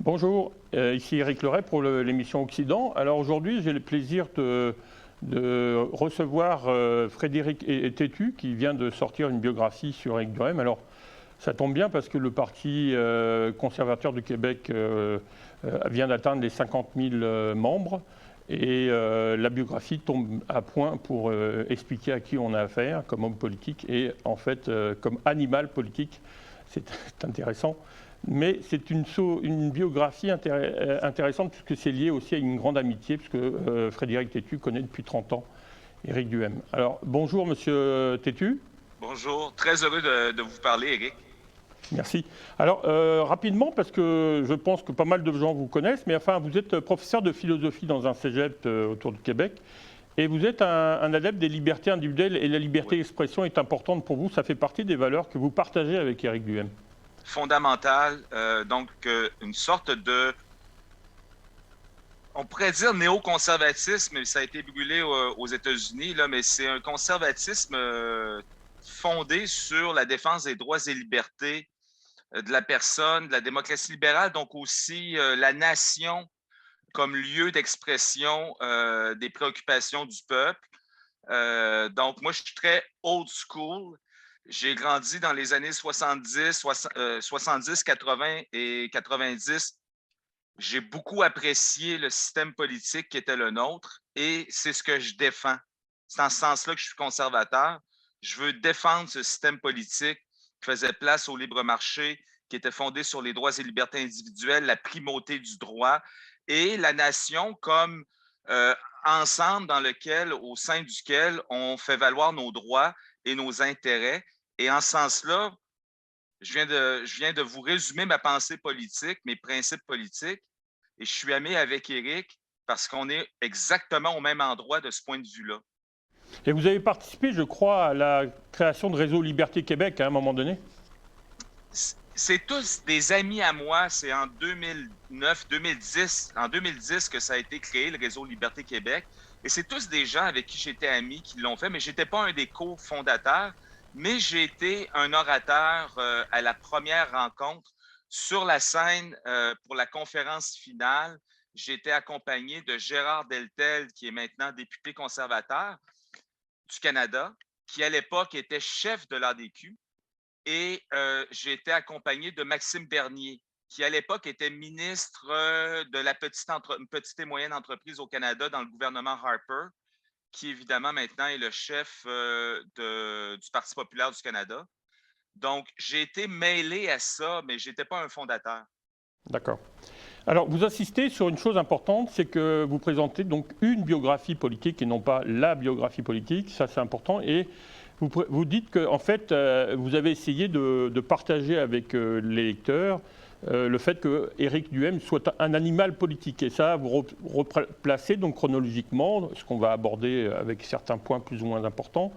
Bonjour, ici Éric Leray pour l'émission Occident. Alors aujourd'hui, j'ai le plaisir de recevoir Frédéric Tétu qui vient de sortir une biographie sur Éric Duhem. Alors ça tombe bien parce que le Parti conservateur du Québec vient d'atteindre les 50 000 membres et la biographie tombe à point pour expliquer à qui on a affaire comme homme politique et en fait comme animal politique. C'est intéressant. Mais c'est une biographie intéressante puisque c'est lié aussi à une grande amitié, puisque Frédéric Tétu connaît depuis 30 ans Éric Duhem. Alors bonjour Monsieur Tétu. Bonjour, très heureux de vous parler, Éric. Merci. Alors rapidement, parce que je pense que pas mal de gens vous connaissent, mais enfin vous êtes professeur de philosophie dans un cégep autour du Québec. Et vous êtes un adepte des libertés individuelles et la liberté Oui. d'expression est importante pour vous. Ça fait partie des valeurs que vous partagez avec Éric Duhem. Fondamental, une sorte de, on pourrait dire néoconservatisme, mais ça a été brûlé aux États-Unis, là, mais c'est un conservatisme fondé sur la défense des droits et libertés de la personne, de la démocratie libérale, donc aussi la nation comme lieu d'expression des préoccupations du peuple. Donc, moi, je suis très old school. J'ai grandi dans les années 70, 80 et 90. J'ai beaucoup apprécié le système politique qui était le nôtre et c'est ce que je défends. C'est dans ce sens-là que je suis conservateur. Je veux défendre ce système politique qui faisait place au libre marché, qui était fondé sur les droits et libertés individuelles, la primauté du droit et la nation comme euh, ensemble dans lequel, au sein duquel on fait valoir nos droits et nos intérêts. Et en ce sens-là, je viens de vous résumer ma pensée politique, mes principes politiques, et je suis ami avec Éric parce qu'on est exactement au même endroit de ce point de vue-là. Et vous avez participé, je crois, à la création de Réseau Liberté Québec à un moment donné. C'est tous des amis à moi. C'est en 2009, 2010, en 2010 que ça a été créé, le Réseau Liberté Québec. Et c'est tous des gens avec qui j'étais ami qui l'ont fait, mais je n'étais pas un des cofondateurs, mais j'ai été un orateur à la première rencontre sur la scène pour la conférence finale. J'ai été accompagné de Gérard Deltel, qui est maintenant député conservateur du Canada, qui à l'époque était chef de l'ADQ. Et j'ai été accompagné de Maxime Bernier, qui à l'époque était ministre de la petite et moyenne entreprise au Canada dans le gouvernement Harper, qui évidemment maintenant est le chef du Parti populaire du Canada. Donc, j'ai été mêlé à ça, mais je n'étais pas un fondateur. D'accord. Alors, vous insistez sur une chose importante, c'est que vous présentez donc une biographie politique et non pas la biographie politique. Ça, c'est important. Et vous dites que, en fait, vous avez essayé de partager avec les lecteurs le fait que Éric Duhem soit un animal politique. Et ça, vous replacez donc chronologiquement, ce qu'on va aborder avec certains points plus ou moins importants,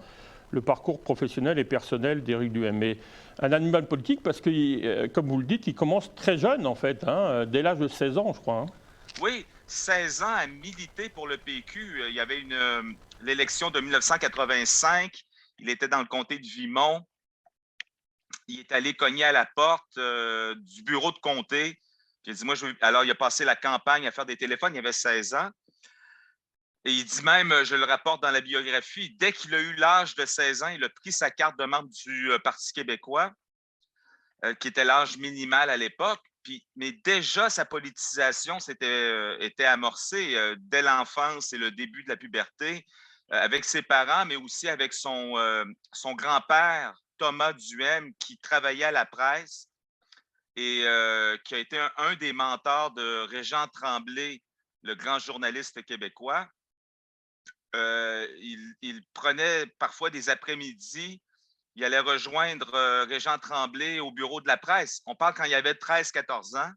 le parcours professionnel et personnel d'Éric Duhem. Mais un animal politique parce que, comme vous le dites, il commence très jeune en fait, hein, dès l'âge de 16 ans, je crois. Hein. Oui, 16 ans à militer pour le PQ. Il y avait l'élection de 1985. Il était dans le comté de Vimont. Il est allé cogner à la porte du bureau de comté. Il a dit, moi, alors, il a passé la campagne à faire des téléphones. Il avait 16 ans. Et il dit même, je le rapporte dans la biographie, dès qu'il a eu l'âge de 16 ans, il a pris sa carte de membre du Parti québécois, qui était l'âge minimal à l'époque. Mais déjà, sa politisation était amorcée dès l'enfance et le début de la puberté, avec ses parents, mais aussi avec son grand-père, Thomas Duhem, qui travaillait à la presse et qui a été un des mentors de Régent Tremblay, le grand journaliste québécois. Il prenait parfois des après-midi, il allait rejoindre Régent Tremblay au bureau de la presse. On parle quand il avait 13-14 ans.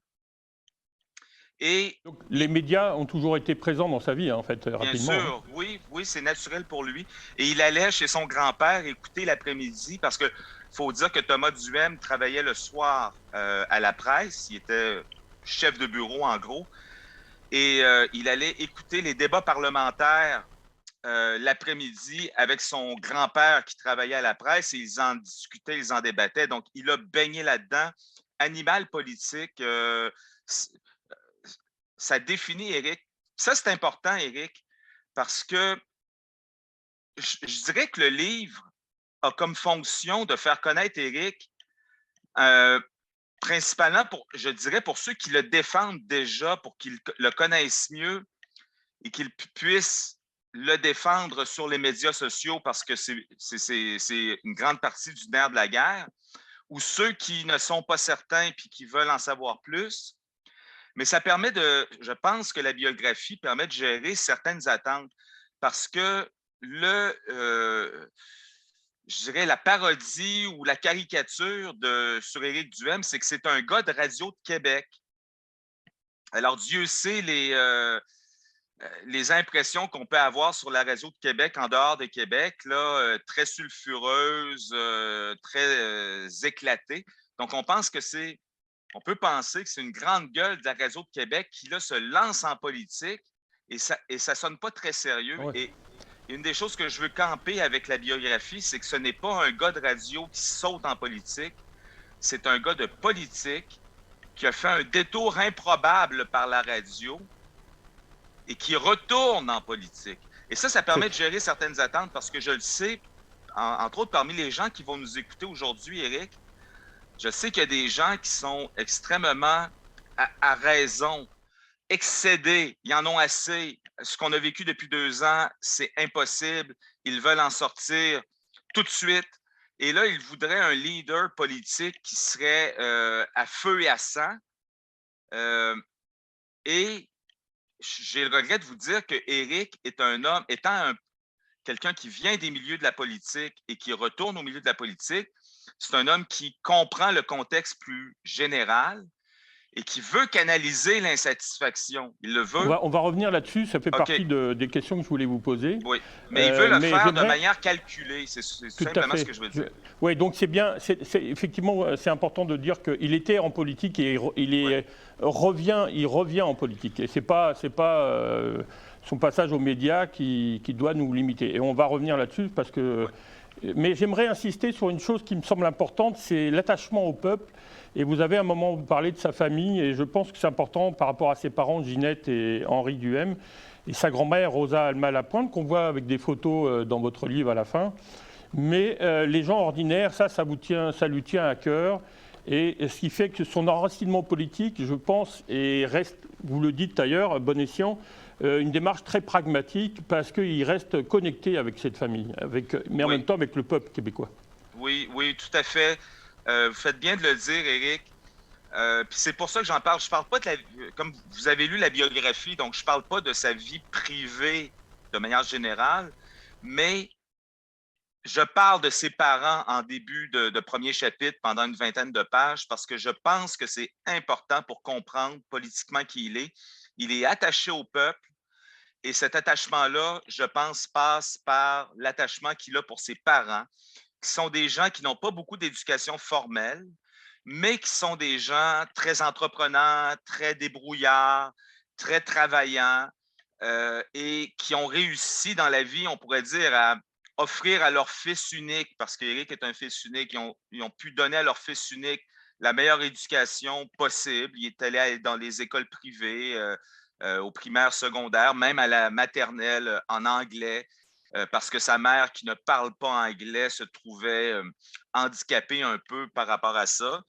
Et Donc, les médias ont toujours été présents dans sa vie, hein, en fait, bien rapidement. Hein. sûr, oui, oui, c'est naturel pour lui. Et il allait chez son grand-père écouter l'après-midi parce que faut dire que Thomas Duhem travaillait le soir à la presse. Il était chef de bureau, en gros. Et il allait écouter les débats parlementaires l'après-midi avec son grand-père qui travaillait à la presse et ils en discutaient, ils en débattaient. Donc, il a baigné là-dedans. Animal politique, ça définit Éric. Ça, c'est important, Éric, parce que je dirais que le livre a comme fonction de faire connaître Éric, principalement je dirais, pour ceux qui le défendent déjà, pour qu'ils le connaissent mieux et qu'ils puissent le défendre sur les médias sociaux parce que c'est une grande partie du nerf de la guerre, ou ceux qui ne sont pas certains et qui veulent en savoir plus. Mais ça permet je pense que la biographie permet de gérer certaines attentes parce que je dirais la parodie ou la caricature sur Éric Duhem, c'est que c'est un gars de Radio de Québec. Alors, Dieu sait les impressions qu'on peut avoir sur la radio de Québec en dehors de Québec, là, très sulfureuses, très éclatées. Donc, on peut penser que c'est une grande gueule de la radio de Québec qui, là, se lance en politique et ça ne sonne pas très sérieux. Ouais. Et une des choses que je veux camper avec la biographie, c'est que ce n'est pas un gars de radio qui saute en politique, c'est un gars de politique qui a fait un détour improbable par la radio et qui retourne en politique. Et ça permet de gérer certaines attentes parce que je le sais, entre autres parmi les gens qui vont nous écouter aujourd'hui, Éric, je sais qu'il y a des gens qui sont extrêmement, à raison, excédés, ils en ont assez. Ce qu'on a vécu depuis 2 ans, c'est impossible. Ils veulent en sortir tout de suite. Et là, ils voudraient un leader politique qui serait à feu et à sang. Et j'ai le regret de vous dire que Éric est un homme, quelqu'un qui vient des milieux de la politique et qui retourne au milieu de la politique, c'est un homme qui comprend le contexte plus général et qui veut canaliser l'insatisfaction. Il le veut. On va revenir là-dessus, ça fait partie des questions que je voulais vous poser. Oui, mais il veut le faire de manière calculée, c'est simplement ce que je veux dire. Oui, donc c'est bien, effectivement, c'est important de dire qu'il était en politique et il revient en politique. Et c'est pas son passage aux médias qui doit nous limiter. Et on va revenir là-dessus parce que... Mais j'aimerais insister sur une chose qui me semble importante, c'est l'attachement au peuple. Et vous avez un moment où vous parlez de sa famille, et je pense que c'est important par rapport à ses parents, Ginette et Henri Duhem, et sa grand-mère, Rosa Alma-Lapointe, qu'on voit avec des photos dans votre livre à la fin. Mais les gens ordinaires, ça lui tient à cœur. Et ce qui fait que son enracinement politique, je pense, et reste, vous le dites d'ailleurs, bon escient, une démarche très pragmatique parce qu'il reste connecté avec cette famille, mais en même temps avec le peuple québécois. Oui, tout à fait. Vous faites bien de le dire, Éric. Puis c'est pour ça que j'en parle. Je parle pas comme vous avez lu la biographie, donc je parle pas de sa vie privée de manière générale, mais je parle de ses parents en début de premier chapitre pendant une vingtaine de pages parce que je pense que c'est important pour comprendre politiquement qui il est. Il est attaché au peuple et cet attachement-là, je pense, passe par l'attachement qu'il a pour ses parents, qui sont des gens qui n'ont pas beaucoup d'éducation formelle, mais qui sont des gens très entreprenants, très débrouillards, très travaillants et qui ont réussi dans la vie, on pourrait dire, à offrir à leur fils unique, parce qu'Éric est un fils unique, ils ont pu donner à leur fils unique la meilleure éducation possible. Il est allé dans les écoles privées, au primaire, secondaire, même à la maternelle en anglais, parce que sa mère, qui ne parle pas anglais, se trouvait handicapée un peu par rapport à ça.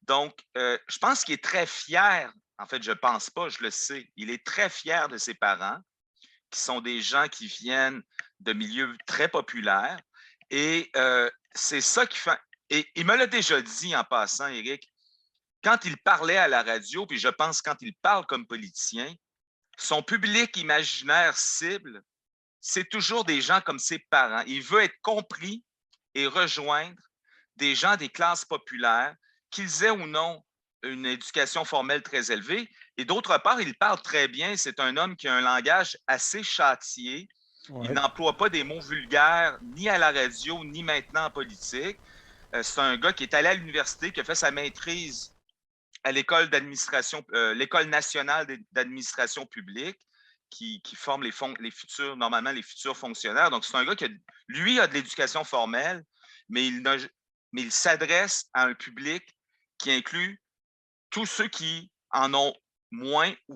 Donc, je pense qu'il est très fier. En fait, je ne pense pas, je le sais. Il est très fier de ses parents, qui sont des gens qui viennent de milieux très populaires. Et c'est ça qui fait... Et il me l'a déjà dit en passant, Éric, quand il parlait à la radio, puis je pense quand il parle comme politicien, son public imaginaire cible, c'est toujours des gens comme ses parents. Il veut être compris et rejoindre des gens des classes populaires, qu'ils aient ou non une éducation formelle très élevée. Et d'autre part, il parle très bien. C'est un homme qui a un langage assez châtié. Ouais. Il n'emploie pas des mots vulgaires ni à la radio, ni maintenant en politique. C'est un gars qui est allé à l'université, qui a fait sa maîtrise à l'école d'administration, l'école nationale d'administration publique, qui forme normalement les futurs fonctionnaires. Donc, c'est un gars qui, lui, a de l'éducation formelle, mais il s'adresse à un public qui inclut tous ceux qui en ont moins ou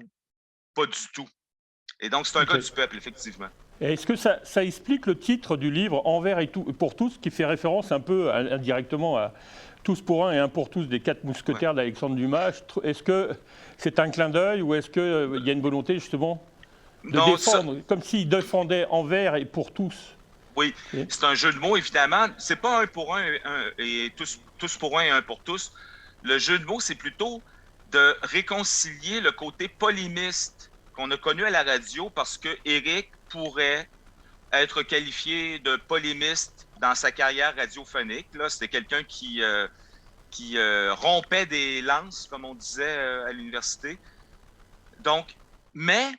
pas du tout. Et donc, c'est un gars du peuple, effectivement. Et est-ce que ça explique le titre du livre « Envers et pour tous », qui fait référence un peu indirectement à « Tous pour un et un pour tous » des 4 mousquetaires d'Alexandre Dumas? Est-ce que c'est un clin d'œil ou est-ce qu'il y a une volonté justement de défendre, comme s'il défendait envers et pour tous? Oui, c'est un jeu de mots, évidemment. C'est pas un pour un et tous pour un et un pour tous. Le jeu de mots, c'est plutôt de réconcilier le côté polémiste qu'on a connu à la radio parce que Éric pourrait être qualifié de polémiste dans sa carrière radiophonique. Là, c'était quelqu'un qui rompait des lances, comme on disait à l'université. Donc, mais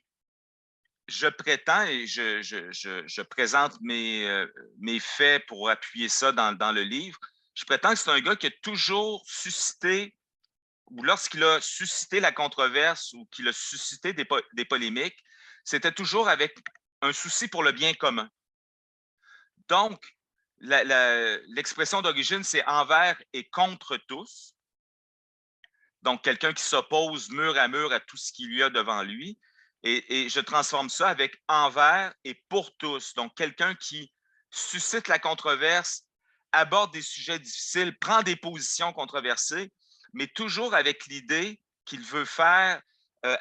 je prétends et je présente mes faits pour appuyer ça dans le livre. Je prétends que c'est un gars qui a toujours suscité, ou lorsqu'il a suscité la controverse ou qu'il a suscité des polémiques, c'était toujours avec un souci pour le bien commun. Donc, l'expression d'origine, c'est envers et contre tous. Donc, quelqu'un qui s'oppose mur à mur à tout ce qu'il y a devant lui. Et je transforme ça avec envers et pour tous. Donc, quelqu'un qui suscite la controverse, aborde des sujets difficiles, prend des positions controversées, mais toujours avec l'idée qu'il veut faire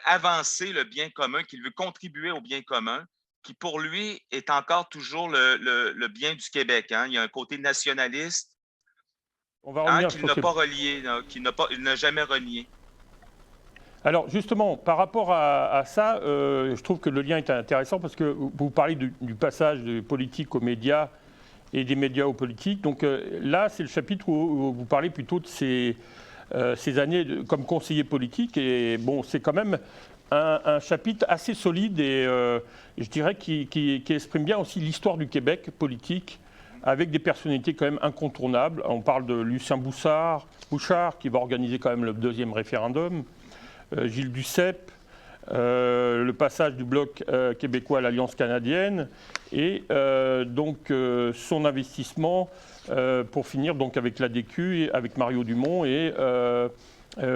avancer le bien commun, qu'il veut contribuer au bien commun, qui pour lui est encore toujours le bien du Québec. Hein. Il y a un côté nationaliste qu'il n'a pas relié, qu'il n'a jamais renié. Alors justement, par rapport à ça, je trouve que le lien est intéressant parce que vous parlez du passage de politique aux médias et des médias aux politiques. Donc là, c'est le chapitre où vous parlez plutôt de ces années comme conseiller politique. Et bon, c'est quand même un chapitre assez solide et je dirais qui exprime bien aussi l'histoire du Québec politique avec des personnalités quand même incontournables. On parle de Lucien Bouchard qui va organiser quand même le 2e référendum. Gilles Duceppe, le passage du Bloc québécois à l'Alliance canadienne et donc son investissement pour finir donc avec l'ADQ et avec Mario Dumont et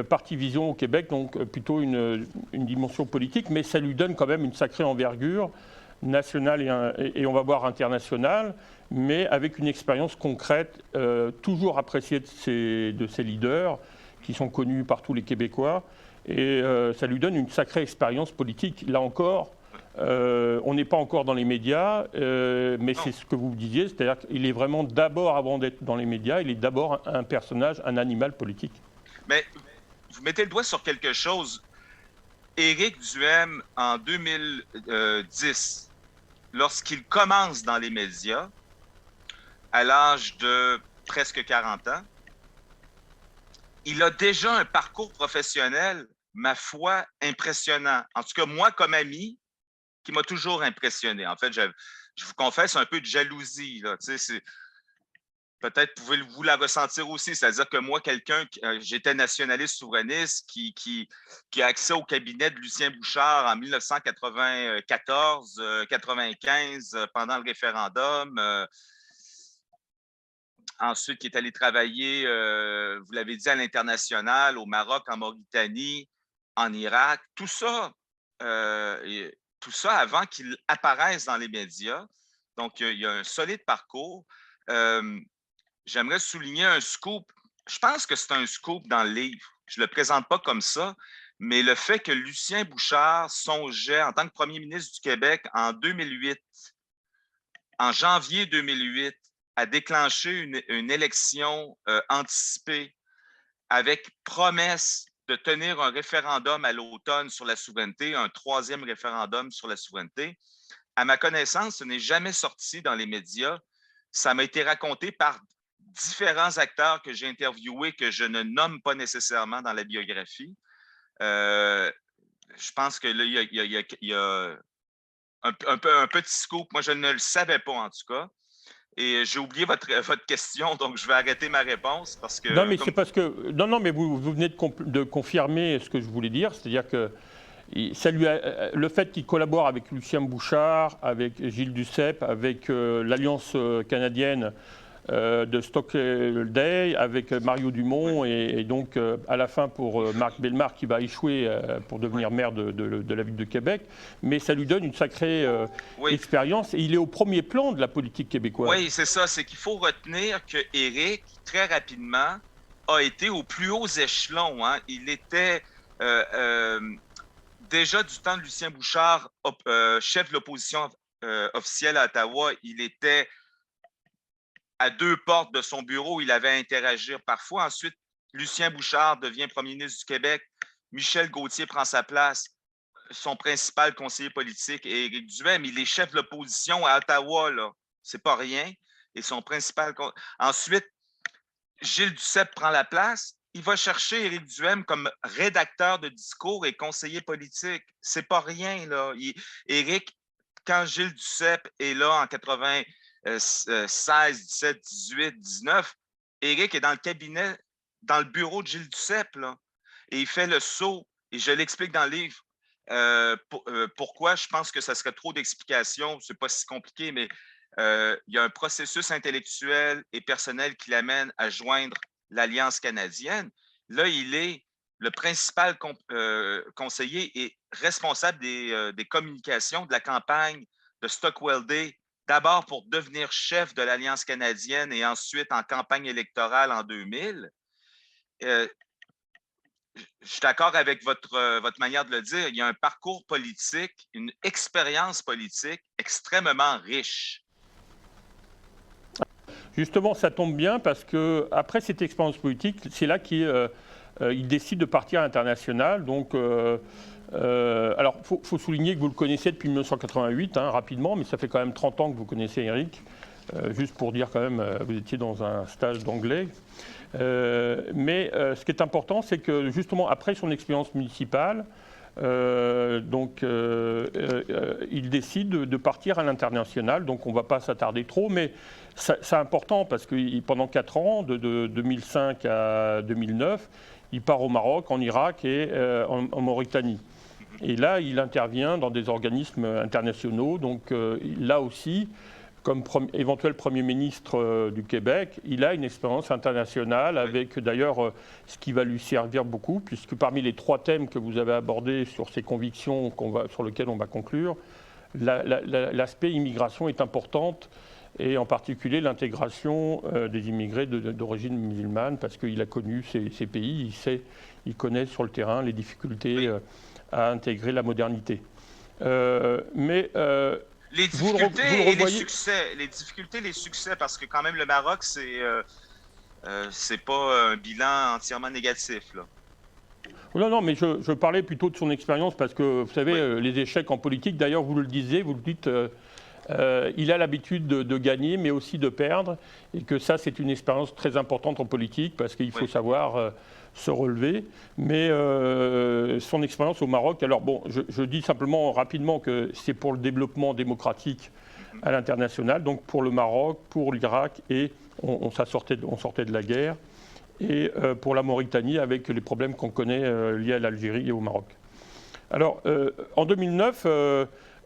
Parti Vision au Québec, donc plutôt une dimension politique, mais ça lui donne quand même une sacrée envergure nationale et on va voir internationale, mais avec une expérience concrète, toujours appréciée de ses leaders qui sont connus par tous les Québécois. Et ça lui donne une sacrée expérience politique. Là encore, on n'est pas encore dans les médias, mais c'est ce que vous disiez, c'est-à-dire qu'il est vraiment d'abord, avant d'être dans les médias, il est d'abord un personnage, un animal politique. Mais vous mettez le doigt sur quelque chose. Éric Duhaime, en 2010, lorsqu'il commence dans les médias, à l'âge de presque 40 ans, il a déjà un parcours professionnel, ma foi, impressionnant. En tout cas, moi, comme ami, qui m'a toujours impressionné. En fait, je vous confesse un peu de jalousie. Là. Tu sais, peut-être pouvez-vous la ressentir aussi. C'est-à-dire que moi, j'étais nationaliste souverainiste qui a accès au cabinet de Lucien Bouchard en 1994-95 pendant le référendum. Ensuite, qui est allé travailler, vous l'avez dit, à l'international, au Maroc, en Mauritanie, en Irak. Tout ça avant qu'il apparaisse dans les médias. Donc, il y a un solide parcours. J'aimerais souligner un scoop. Je pense que c'est un scoop dans le livre. Je ne le présente pas comme ça, mais le fait que Lucien Bouchard songeait, en tant que premier ministre du Québec en 2008, en janvier 2008, à déclencher une élection anticipée avec promesse de tenir un référendum à l'automne sur la souveraineté, un 3e référendum sur la souveraineté. À ma connaissance, ce n'est jamais sorti dans les médias. Ça m'a été raconté par différents acteurs que j'ai interviewés, que je ne nomme pas nécessairement dans la biographie. Je pense que là, il y a un petit scoop. Moi, je ne le savais pas, en tout cas. Et j'ai oublié votre question, donc je vais arrêter ma réponse parce que... Non, mais c'est parce que... Non, mais vous venez de confirmer ce que je voulais dire, c'est-à-dire que ça le fait qu'il collabore avec Lucien Bouchard, avec Gilles Duceppe, avec l'Alliance canadienne, de Stockwell Day avec Mario Dumont et donc à la fin pour Marc Bellemare qui va échouer pour devenir maire de la ville de Québec. Mais ça lui donne une sacrée expérience et il est au premier plan de la politique québécoise. Oui, c'est ça. C'est qu'il faut retenir que Éric, très rapidement, a été aux plus hauts échelons. Hein. Il était déjà du temps de Lucien Bouchard, chef de l'opposition officielle à Ottawa. Il était à 2 portes de son bureau, il avait à interagir parfois. Ensuite, Lucien Bouchard devient premier ministre du Québec. Michel Gauthier prend sa place. Son principal conseiller politique est Éric Duhem. Il est chef de l'opposition à Ottawa, là. C'est pas rien. Et son principal... Ensuite, Gilles Duceppe prend la place. Il va chercher Éric Duhem comme rédacteur de discours et conseiller politique. C'est pas rien, là. Éric, quand Gilles Duceppe est là en 16, 17, 18, 19, Éric est dans le cabinet, dans le bureau de Gilles Duceppe, là, et il fait le saut, et je l'explique dans le livre, pourquoi je pense que ça serait trop d'explications, c'est pas si compliqué, mais il y a un processus intellectuel et personnel qui l'amène à joindre l'Alliance canadienne. Là, il est le principal conseiller et responsable des communications de la campagne de Stockwell Day, d'abord pour devenir chef de l'Alliance canadienne et ensuite en campagne électorale en 2000. Je suis d'accord avec votre manière de le dire. Il y a un parcours politique, une expérience politique extrêmement riche. Justement, ça tombe bien parce que après cette expérience politique, c'est là qu'il décide de partir à l'international. Donc, alors, faut souligner que vous le connaissez depuis 1988, hein, rapidement, mais ça fait quand même 30 ans que vous connaissez Éric. Juste pour dire quand même, vous étiez dans un stage d'anglais. Mais ce qui est important, c'est que justement, après son expérience municipale, il décide de partir à l'international. Donc on ne va pas s'attarder trop, mais c'est important parce que pendant 4 ans, de 2005 à 2009, il part au Maroc, en Irak et en Mauritanie. Et là, il intervient dans des organismes internationaux. Donc là aussi, comme éventuel Premier ministre du Québec, il a une expérience internationale avec d'ailleurs ce qui va lui servir beaucoup, puisque parmi les 3 thèmes que vous avez abordés sur ces convictions sur lesquelles on va conclure, l'aspect immigration est importante, et en particulier l'intégration des immigrés d'origine musulmane, parce qu'il a connu ces pays, il connaît sur le terrain les difficultés à intégrer la modernité. Les difficultés et les succès. Les difficultés et les succès, parce que quand même le Maroc, c'est pas un bilan entièrement négatif, là. Non, mais je parlais plutôt de son expérience parce que, vous savez, les échecs en politique, d'ailleurs, vous le disiez, vous le dites, il a l'habitude de gagner, mais aussi de perdre, et que ça, c'est une expérience très importante en politique parce qu'il faut savoir se relever. Mais son expérience au Maroc, alors bon, je dis simplement rapidement que c'est pour le développement démocratique à l'international, donc pour le Maroc, pour l'Irak, et on sortait de la guerre, et pour la Mauritanie avec les problèmes qu'on connaît liés à l'Algérie et au Maroc. Alors, en 2009,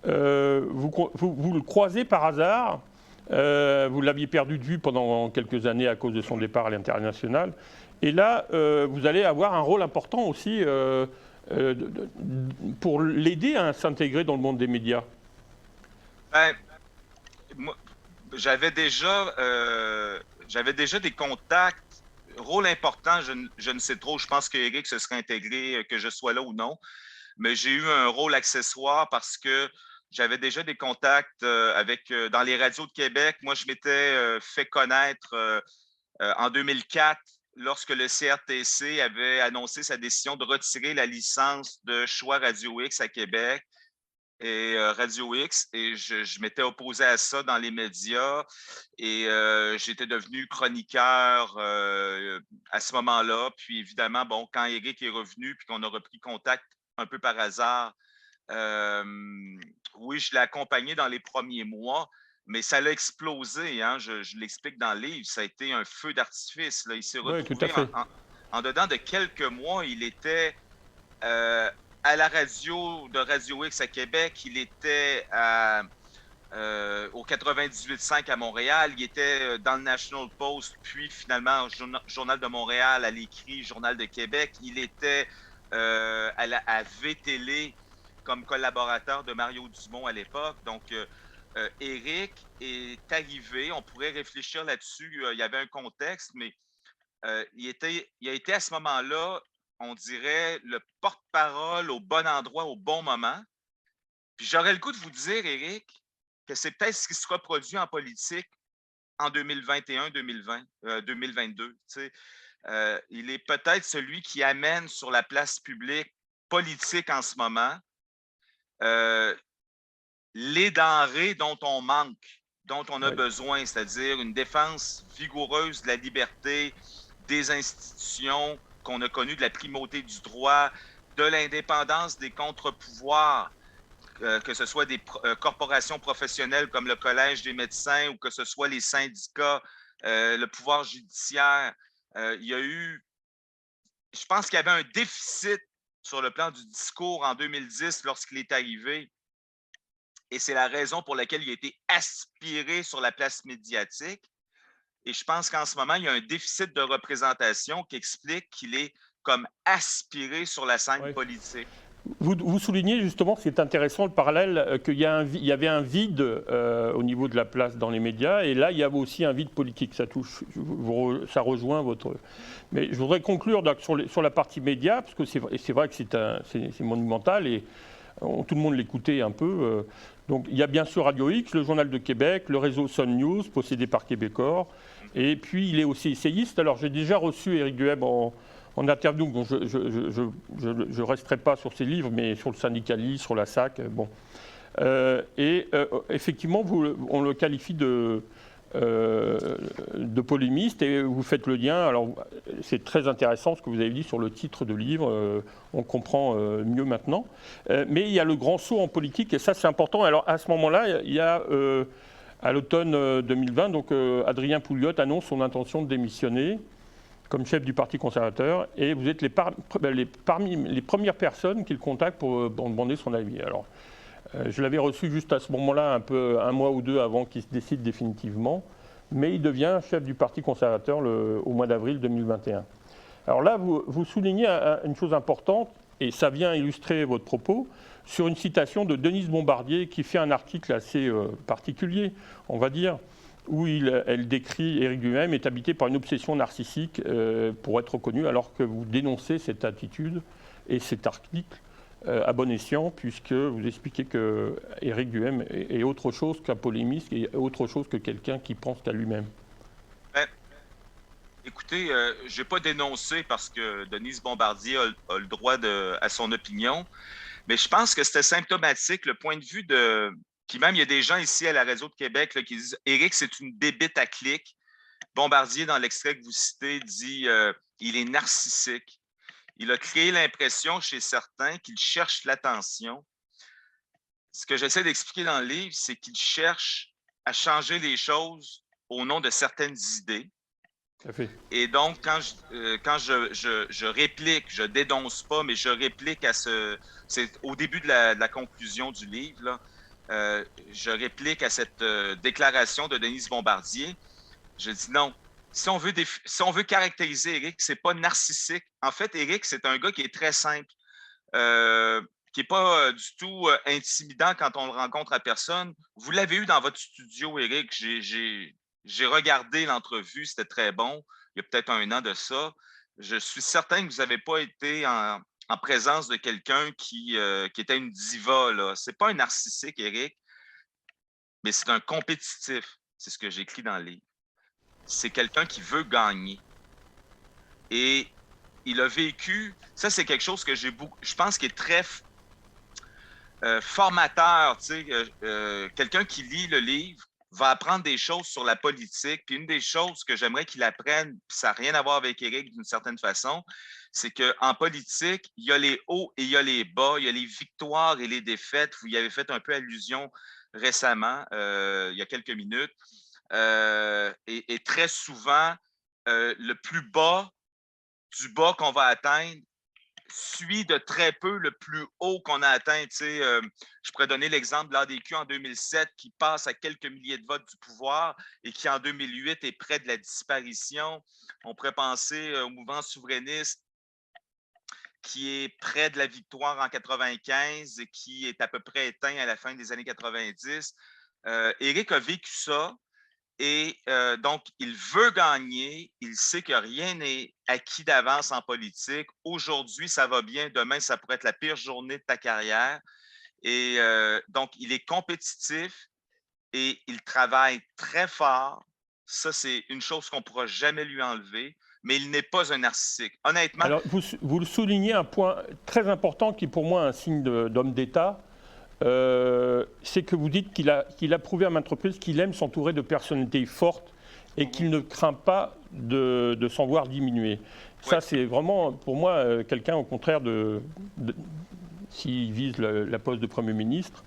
vous le croisez par hasard, vous l'aviez perdu de vue pendant quelques années à cause de son départ à l'international. Et là, vous allez avoir un rôle important aussi pour l'aider à s'intégrer dans le monde des médias. Moi, j'avais déjà des contacts. Rôle important, je ne sais trop. Je pense qu'Éric se serait intégré, que je sois là ou non. Mais j'ai eu un rôle accessoire parce que j'avais déjà des contacts dans les radios de Québec. Moi, je m'étais fait connaître en 2004 lorsque le CRTC avait annoncé sa décision de retirer la licence de choix Radio X à Québec et Radio X. Et je m'étais opposé à ça dans les médias et j'étais devenu chroniqueur à ce moment-là. Puis évidemment, bon, quand Éric est revenu puis qu'on a repris contact un peu par hasard, oui, je l'ai accompagné dans les premiers mois, mais ça l'a explosé. Hein, je l'explique dans le livre. Ça a été un feu d'artifice. Là. Il s'est retrouvé en dedans de quelques mois. Il était à la radio de Radio X à Québec. Il était à au 98.5 à Montréal. Il était dans le National Post, puis finalement Journal de Montréal, à l'écrit, Journal de Québec. Il était à VTL comme collaborateur de Mario Dumont à l'époque. Donc, Éric est arrivé, on pourrait réfléchir là-dessus, il y avait un contexte, mais il a été à ce moment-là, on dirait, le porte-parole au bon endroit, au bon moment. Puis j'aurais le goût de vous dire, Éric, que c'est peut-être ce qui sera produit en politique en 2021, 2020, 2022. Tu sais. Il est peut-être celui qui amène sur la place publique politique en ce moment euh, les denrées dont on manque, dont on a Oui. besoin, c'est-à-dire une défense vigoureuse de la liberté, des institutions qu'on a connues, de la primauté du droit, de l'indépendance des contre-pouvoirs, que ce soit des corporations professionnelles comme le Collège des médecins ou que ce soit les syndicats, le pouvoir judiciaire. Il y a eu, je pense qu'il y avait un déficit sur le plan du discours en 2010 lorsqu'il est arrivé. Et c'est la raison pour laquelle il a été aspiré sur la place médiatique. Et je pense qu'en ce moment, il y a un déficit de représentation qui explique qu'il est comme aspiré sur la scène Ouais. politique. Vous soulignez justement, c'est intéressant le parallèle, qu'il y avait un vide au niveau de la place dans les médias, et là il y avait aussi un vide politique. Ça touche, ça rejoint votre. Mais je voudrais conclure sur la partie média, parce que c'est vrai que c'est monumental et tout le monde l'écoutait un peu. Donc il y a bien sûr Radio X, le Journal de Québec, le réseau Sun News, possédé par Québecor, et puis il est aussi essayiste. Alors j'ai déjà reçu Éric Duhem en interview, bon, je ne resterai pas sur ses livres, mais sur le syndicalisme, sur la SAC. Bon. Effectivement, on le qualifie de polémiste et vous faites le lien. Alors, c'est très intéressant ce que vous avez dit sur le titre de livre, on comprend mieux maintenant. Mais il y a le grand saut en politique et ça, c'est important. Alors, à ce moment-là, il y a. À l'automne 2020, donc Adrien Pouliot annonce son intention de démissionner comme chef du Parti conservateur, et vous êtes parmi les premières personnes qu'il contacte pour demander son avis. Alors, je l'avais reçu juste à ce moment-là, un mois ou deux avant qu'il se décide définitivement, mais il devient chef du Parti conservateur au mois d'avril 2021. Alors là, vous soulignez une chose importante, et ça vient illustrer votre propos, sur une citation de Denise Bombardier qui fait un article assez particulier, on va dire, où elle décrit Éric Duhem est habité par une obsession narcissique pour être reconnu, alors que vous dénoncez cette attitude et cet article à bon escient, puisque vous expliquez que Éric Duhem est autre chose qu'un polémiste et autre chose que quelqu'un qui pense qu'à lui-même. Ben, écoutez, je n'ai pas dénoncé parce que Denise Bombardier a le droit à son opinion, mais je pense que c'était symptomatique le point de vue de. Puis même, il y a des gens ici à la Radio de Québec là, qui disent Éric, c'est une bébête à clics. Bombardier, dans l'extrait que vous citez, dit il est narcissique. Il a créé l'impression chez certains qu'il cherche l'attention. Ce que j'essaie d'expliquer dans le livre, c'est qu'il cherche à changer les choses au nom de certaines idées. Tout à fait. Et donc, quand je réplique, je dénonce pas, mais je réplique c'est au début de la conclusion du livre, là, je réplique à cette déclaration de Denise Bombardier. Je dis non. Si on veut caractériser Éric, c'est pas narcissique. En fait, Éric, c'est un gars qui est très simple, qui n'est pas du tout intimidant quand on le rencontre à personne. Vous l'avez eu dans votre studio, Éric. J'ai regardé l'entrevue, c'était très bon. Il y a peut-être un an de ça. Je suis certain que vous n'avez pas été en présence de quelqu'un qui était une diva. Ce n'est pas un narcissique, Éric, mais c'est un compétitif. C'est ce que j'écris dans le livre. C'est quelqu'un qui veut gagner. Et il a vécu, ça c'est quelque chose que je pense qu'il est très formateur. Quelqu'un qui lit le livre va apprendre des choses sur la politique. Puis une des choses que j'aimerais qu'il apprenne, ça n'a rien à voir avec Éric d'une certaine façon, c'est qu'en politique, il y a les hauts et il y a les bas, il y a les victoires et les défaites. Vous y avez fait un peu allusion récemment, il y a quelques minutes. Et très souvent, le plus bas du bas qu'on va atteindre, suit de très peu le plus haut qu'on a atteint. Je pourrais donner l'exemple de l'ADQ en 2007 qui passe à quelques milliers de votes du pouvoir et qui en 2008 est près de la disparition. On pourrait penser au mouvement souverainiste qui est près de la victoire en 95 et qui est à peu près éteint à la fin des années 90. Éric a vécu ça. Et donc, il veut gagner. Il sait que rien n'est acquis d'avance en politique. Aujourd'hui, ça va bien. Demain, ça pourrait être la pire journée de ta carrière. Et donc, il est compétitif et il travaille très fort. Ça, c'est une chose qu'on ne pourra jamais lui enlever. Mais il n'est pas un narcissique. Honnêtement. Alors, vous le soulignez, un point très important qui est pour moi un signe d'homme d'État. C'est que vous dites qu'il a prouvé à maintes reprises qu'il aime s'entourer de personnalités fortes et qu'il ne craint pas de s'en voir diminuer. Ça, c'est vraiment, pour moi, quelqu'un, au contraire, s'il vise la poste de Premier ministre,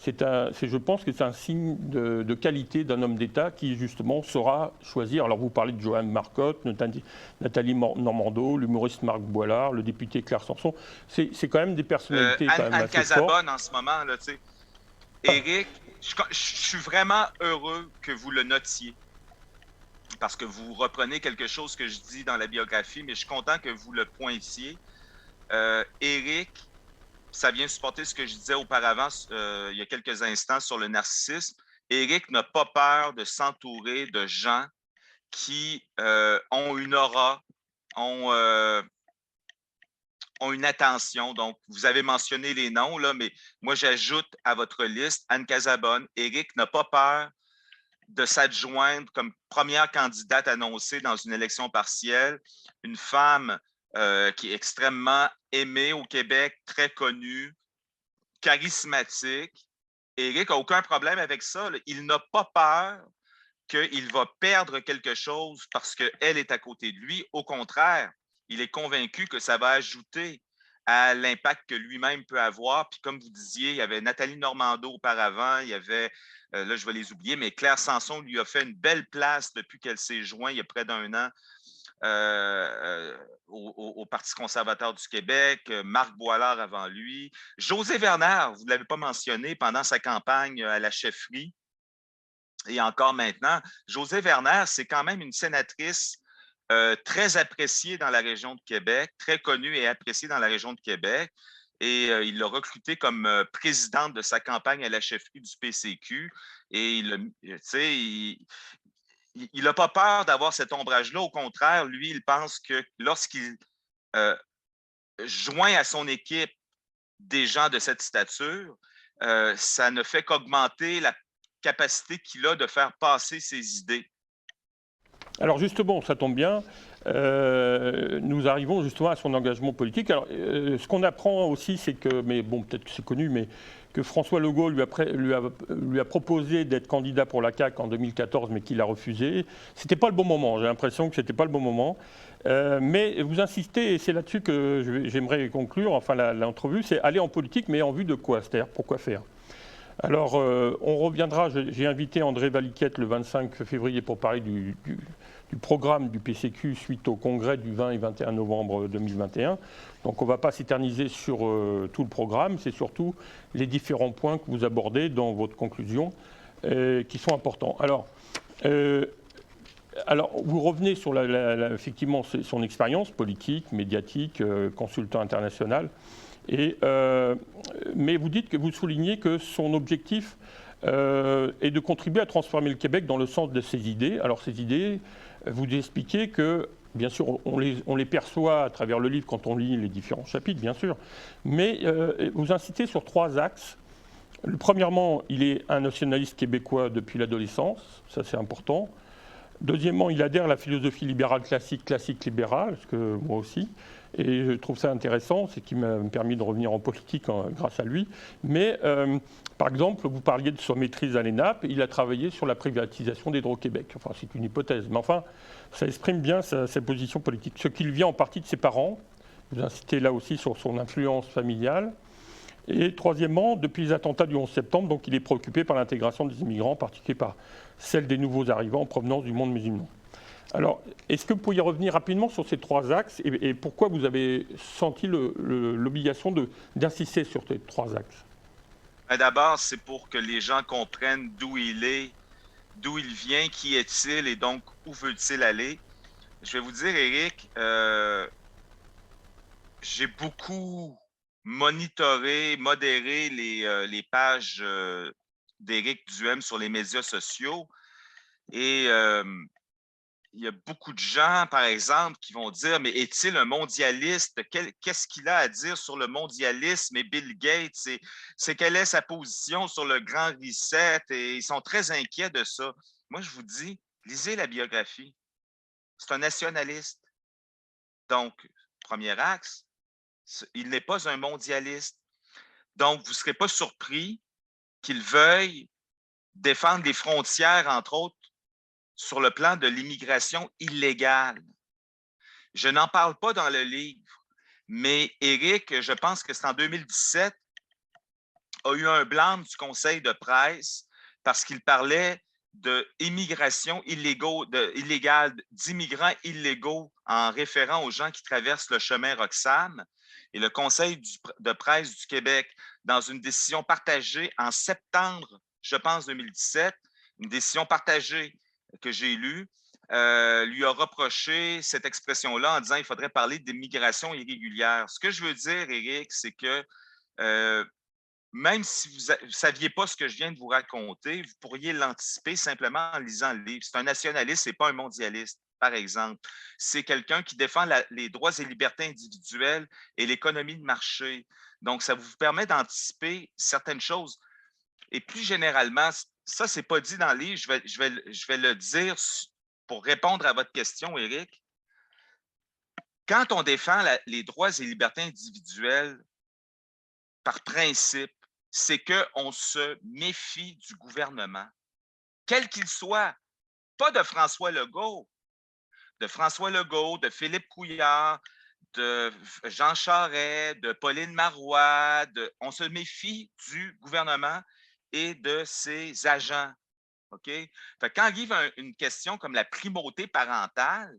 je pense que c'est un signe de qualité d'un homme d'État qui, justement, saura choisir. Alors, vous parlez de Joanne Marcotte, Nathalie Normando, l'humoriste Marc Boilard, le député Claire Sanson. C'est quand même des personnalités quand même Anne assez Casabonne, fortes. en ce moment, là, tu sais. Éric, je suis vraiment heureux que vous le notiez parce que vous reprenez quelque chose que je dis dans la biographie, mais je suis content que vous le pointiez. Éric, ça vient supporter ce que je disais auparavant, il y a quelques instants, sur le narcissisme. Éric n'a pas peur de s'entourer de gens qui ont une aura, ont une attention. Donc, vous avez mentionné les noms, là, mais moi, j'ajoute à votre liste Anne Casabonne. Éric n'a pas peur de s'adjoindre comme première candidate annoncée dans une élection partielle, une femme qui est extrêmement aimée au Québec, très connue, charismatique. Éric n'a aucun problème avec ça. Là. Il n'a pas peur qu'il va perdre quelque chose parce qu'elle est à côté de lui. Au contraire, il est convaincu que ça va ajouter à l'impact que lui-même peut avoir. Puis comme vous disiez, il y avait Nathalie Normando auparavant, il y avait, là je vais les oublier, mais Claire Sanson lui a fait une belle place depuis qu'elle s'est jointe il y a près d'1 an au Parti conservateur du Québec, Marc Boilard avant lui. Josée Vernard, vous ne l'avez pas mentionné, pendant sa campagne à la chefferie, et encore maintenant, Josée Vernard, c'est quand même une sénatrice très appréciée dans la région de Québec, très connue et appréciée dans la région de Québec. Et il l'a recrutée comme présidente de sa campagne à la chefferie du PCQ. Et il n'a pas peur d'avoir cet ombrage-là. Au contraire, lui, il pense que lorsqu'il joint à son équipe des gens de cette stature, ça ne fait qu'augmenter la capacité qu'il a de faire passer ses idées. Alors justement, ça tombe bien, nous arrivons justement à son engagement politique. Alors, ce qu'on apprend aussi, c'est que, mais bon, peut-être que c'est connu, mais que François Legault lui a proposé d'être candidat pour la CAQ en 2014, mais qu'il a refusé. C'était pas le bon moment, j'ai l'impression que c'était pas le bon moment. Mais vous insistez, et c'est là-dessus que j'aimerais conclure, enfin l'entrevue, c'est aller en politique, mais en vue de quoi? C'est-à-dire, pourquoi faire? Alors, on reviendra, j'ai invité André Valiquette le 25 février pour parler du programme du PCQ suite au congrès du 20 et 21 novembre 2021. Donc, on ne va pas s'éterniser sur tout le programme, c'est surtout les différents points que vous abordez dans votre conclusion qui sont importants. Alors, vous revenez sur effectivement son expérience politique, médiatique, consultant international. Mais vous soulignez que son objectif est de contribuer à transformer le Québec dans le sens de ses idées. Alors ces idées, vous expliquez que, bien sûr, on les perçoit à travers le livre quand on lit les différents chapitres, bien sûr, mais vous incitez sur 3 axes. Premièrement, il est un nationaliste québécois depuis l'adolescence, ça c'est important. Deuxièmement, il adhère à la philosophie libérale classique libérale, ce que moi aussi. Et je trouve ça intéressant, c'est qui m'a permis de revenir en politique grâce à lui. Mais, par exemple, vous parliez de sa maîtrise à l'ENAP, il a travaillé sur la privatisation d'Hydro-Québec. Enfin, c'est une hypothèse, mais enfin, ça exprime bien sa position politique. Ce qui vient en partie de ses parents, vous incitez là aussi sur son influence familiale. Et troisièmement, depuis les attentats du 11 septembre, donc il est préoccupé par l'intégration des immigrants, en particulier par celle des nouveaux arrivants en provenance du monde musulman. Alors, est-ce que vous pourriez revenir rapidement sur ces 3 axes et pourquoi vous avez senti l'obligation d'insister sur ces 3 axes? D'abord, c'est pour que les gens comprennent d'où il est, d'où il vient, qui est-il et donc où veut-il aller. Je vais vous dire, Éric, j'ai beaucoup monitoré, modéré les pages d'Éric Duhem sur les médias sociaux et il y a beaucoup de gens, par exemple, qui vont dire, mais est-il un mondialiste? Qu'est-ce qu'il a à dire sur le mondialisme et Bill Gates? C'est quelle est sa position sur le grand reset? Et ils sont très inquiets de ça. Moi, je vous dis, lisez la biographie. C'est un nationaliste. Donc, premier axe, il n'est pas un mondialiste. Donc, vous ne serez pas surpris qu'il veuille défendre les frontières, entre autres, sur le plan de l'immigration illégale. Je n'en parle pas dans le livre, mais Éric, je pense que c'est en 2017, a eu un blâme du conseil de presse parce qu'il parlait d'immigration illégale, d'immigrants illégaux en référant aux gens qui traversent le chemin Roxham. Et le conseil de presse du Québec, dans une décision partagée en septembre, je pense, 2017, une décision partagée que j'ai lue, lui a reproché cette expression-là en disant qu'il faudrait parler d'immigration irrégulière. Ce que je veux dire, Éric, c'est que même si vous ne saviez pas ce que je viens de vous raconter, vous pourriez l'anticiper simplement en lisant le livre. C'est un nationaliste, ce n'est pas un mondialiste, par exemple. C'est quelqu'un qui défend les droits et libertés individuelles et l'économie de marché. Donc, ça vous permet d'anticiper certaines choses. Et plus généralement, ça, ce n'est pas dit dans le livre, je vais le dire pour répondre à votre question, Éric. Quand on défend les droits et libertés individuelles, par principe, c'est qu'on se méfie du gouvernement, quel qu'il soit, pas de François Legault, de Philippe Couillard, de Jean Charest, de Pauline Marois, on se méfie du gouvernement et de ses agents. OK? Fait que quand arrive une question comme la primauté parentale,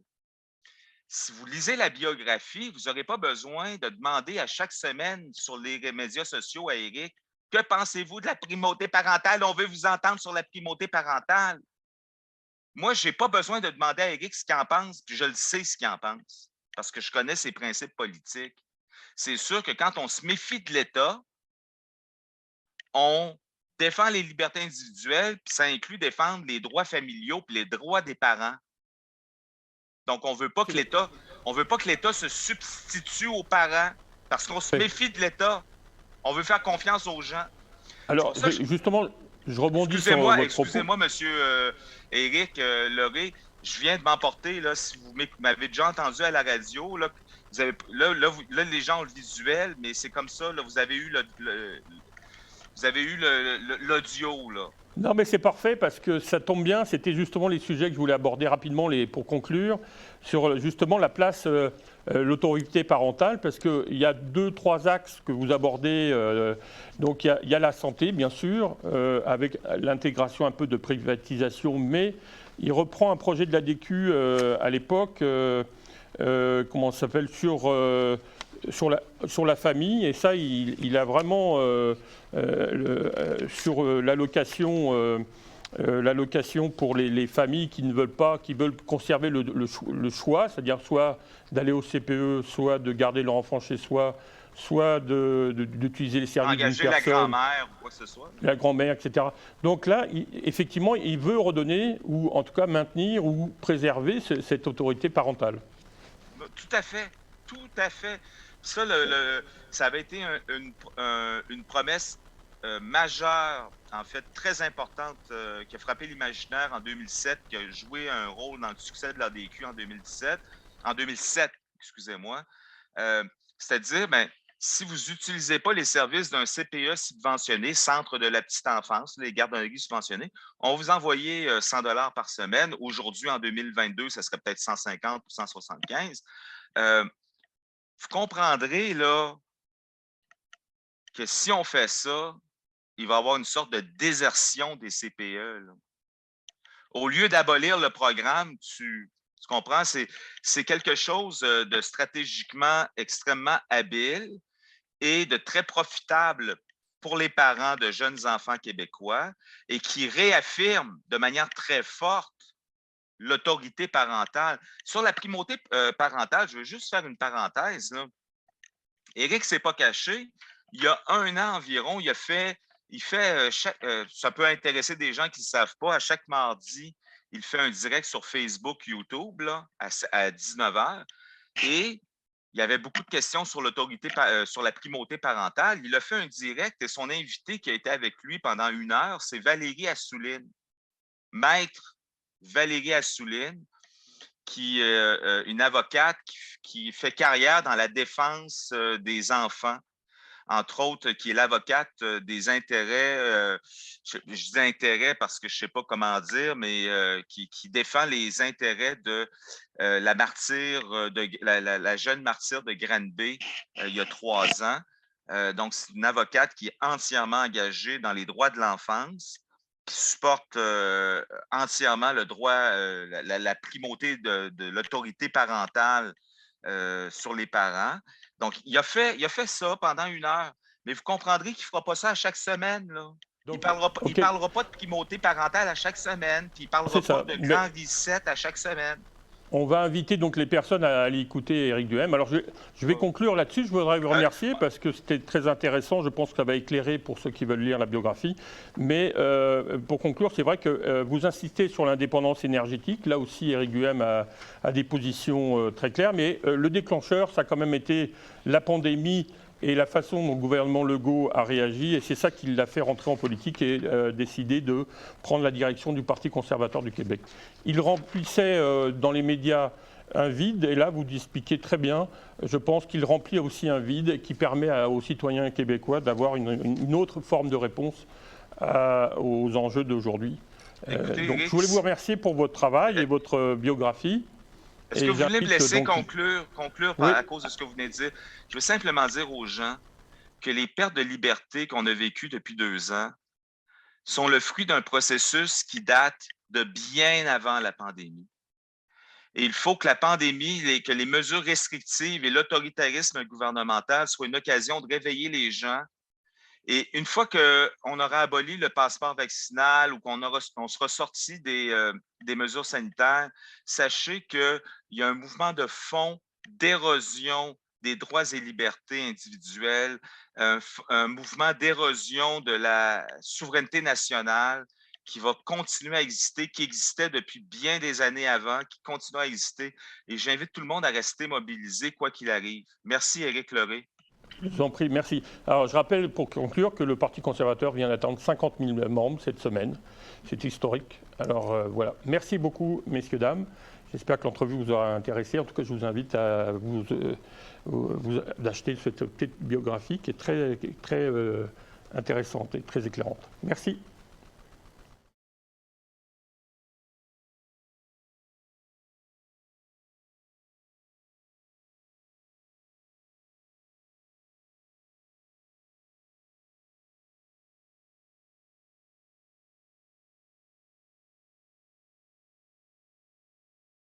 si vous lisez la biographie, vous n'aurez pas besoin de demander à chaque semaine sur les médias sociaux à Éric, que pensez-vous de la primauté parentale? On veut vous entendre sur la primauté parentale. Moi, je n'ai pas besoin de demander à Éric ce qu'il en pense, puis je le sais ce qu'il en pense, parce que je connais ses principes politiques. C'est sûr que quand on se méfie de l'État, on défend les libertés individuelles, puis ça inclut défendre les droits familiaux puis les droits des parents. Donc, on ne veut pas que l'État se substitue aux parents parce qu'on se méfie de l'État. On veut faire confiance aux gens. Alors, Ça, justement, je rebondis sur votre propos. Excusez-moi, monsieur Éric Loré, je viens de m'emporter, là, si vous m'avez déjà entendu à la radio, là, les gens ont le visuel, mais c'est comme ça, là, vous avez eu l'audio, là. Non, mais c'est parfait parce que ça tombe bien. C'était justement les sujets que je voulais aborder rapidement pour conclure sur justement la place, l'autorité parentale, parce qu'il y a 2-3 axes que vous abordez. Donc il y a la santé, bien sûr, avec l'intégration un peu de privatisation, mais il reprend un projet de la DQ à l'époque, comment ça s'appelle, sur la famille, et ça, il a vraiment, sur l'allocation pour les familles qui ne veulent pas, qui veulent conserver le choix, c'est-à-dire soit d'aller au CPE, soit de garder leur enfant chez soi, soit d'utiliser les services d'une personne. Engager la grand-mère ou quoi que ce soit. La grand-mère, etc. Donc là, effectivement, il veut redonner, ou en tout cas maintenir ou préserver cette autorité parentale. Tout à fait. Tout à fait. Ça, ça avait été une promesse majeure, en fait, très importante, qui a frappé l'imaginaire en 2007, qui a joué un rôle dans le succès de l'ADQ en 2007, excusez-moi. C'est-à-dire, si vous n'utilisez pas les services d'un CPE subventionné, Centre de la petite enfance, les garderies subventionnées, on va vous envoyer 100 $ par semaine. Aujourd'hui, en 2022, ça serait peut-être 150 ou 175. Vous comprendrez là, que si on fait ça, il va y avoir une sorte de désertion des CPE. Là. Au lieu d'abolir le programme, tu Tu comprends? C'est quelque chose de stratégiquement extrêmement habile et de très profitable pour les parents de jeunes enfants québécois et qui réaffirme de manière très forte l'autorité parentale. Sur la primauté parentale, je veux juste faire une parenthèse, là. Éric ne s'est pas caché. Il y a 1 an environ, ça peut intéresser des gens qui ne savent pas, à chaque mardi, il fait un direct sur Facebook, YouTube, là, à 19h. Et il y avait beaucoup de questions sur sur la primauté parentale. Il a fait un direct et son invité qui a été avec lui pendant 1 heure, c'est Valérie Assouline, maître Valérie Assouline, une avocate qui fait carrière dans la défense des enfants, entre autres, qui est l'avocate des intérêts, je dis intérêts parce que je ne sais pas comment dire, mais qui défend les intérêts de la jeune martyre de Granby il y a 3 ans. Donc, c'est une avocate qui est entièrement engagée dans les droits de l'enfance, qui supporte entièrement le droit, la primauté de l'autorité parentale sur les parents. Donc, il a fait ça pendant 1 heure. Mais vous comprendrez qu'il ne fera pas ça à chaque semaine, là. Donc, Il ne parlera pas de primauté parentale à chaque semaine, puis il ne parlera pas de grand reset à chaque semaine. On va inviter donc les personnes à aller écouter Éric Duhem. Alors je vais conclure là-dessus. Je voudrais vous remercier parce que c'était très intéressant. Je pense que ça va éclairer pour ceux qui veulent lire la biographie. Mais pour conclure, c'est vrai que vous insistez sur l'indépendance énergétique. Là aussi, Éric Duhem a des positions très claires. Mais le déclencheur, ça a quand même été la pandémie et la façon dont le gouvernement Legault a réagi, et c'est ça qui l'a fait rentrer en politique et décider de prendre la direction du Parti conservateur du Québec. Il remplissait dans les médias un vide, et là vous expliquez très bien, je pense qu'il remplit aussi un vide qui permet aux citoyens québécois d'avoir une autre forme de réponse aux enjeux d'aujourd'hui. Donc je voulais vous remercier pour votre travail et votre biographie. Est-ce que vous voulez me laisser conclure oui, à cause de ce que vous venez de dire? Je veux simplement dire aux gens que les pertes de liberté qu'on a vécues depuis 2 ans sont le fruit d'un processus qui date de bien avant la pandémie. Et il faut que la pandémie, que les mesures restrictives et l'autoritarisme gouvernemental soient une occasion de réveiller les gens. Et une fois qu'on aura aboli le passeport vaccinal ou qu'on sera sorti des mesures sanitaires, sachez qu'il y a un mouvement de fond d'érosion des droits et libertés individuelles, un mouvement d'érosion de la souveraineté nationale qui va continuer à exister, qui existait depuis bien des années avant, qui continue à exister. Et j'invite tout le monde à rester mobilisé, quoi qu'il arrive. Merci, Éric Loré. Je vous en prie, merci. Alors, je rappelle pour conclure que le Parti conservateur vient d'atteindre 50 000 membres cette semaine. C'est historique. Alors, voilà. Merci beaucoup, messieurs, dames. J'espère que l'entrevue vous aura intéressé. En tout cas, je vous invite à d'acheter cette petite biographie qui est très intéressante et très éclairante. Merci.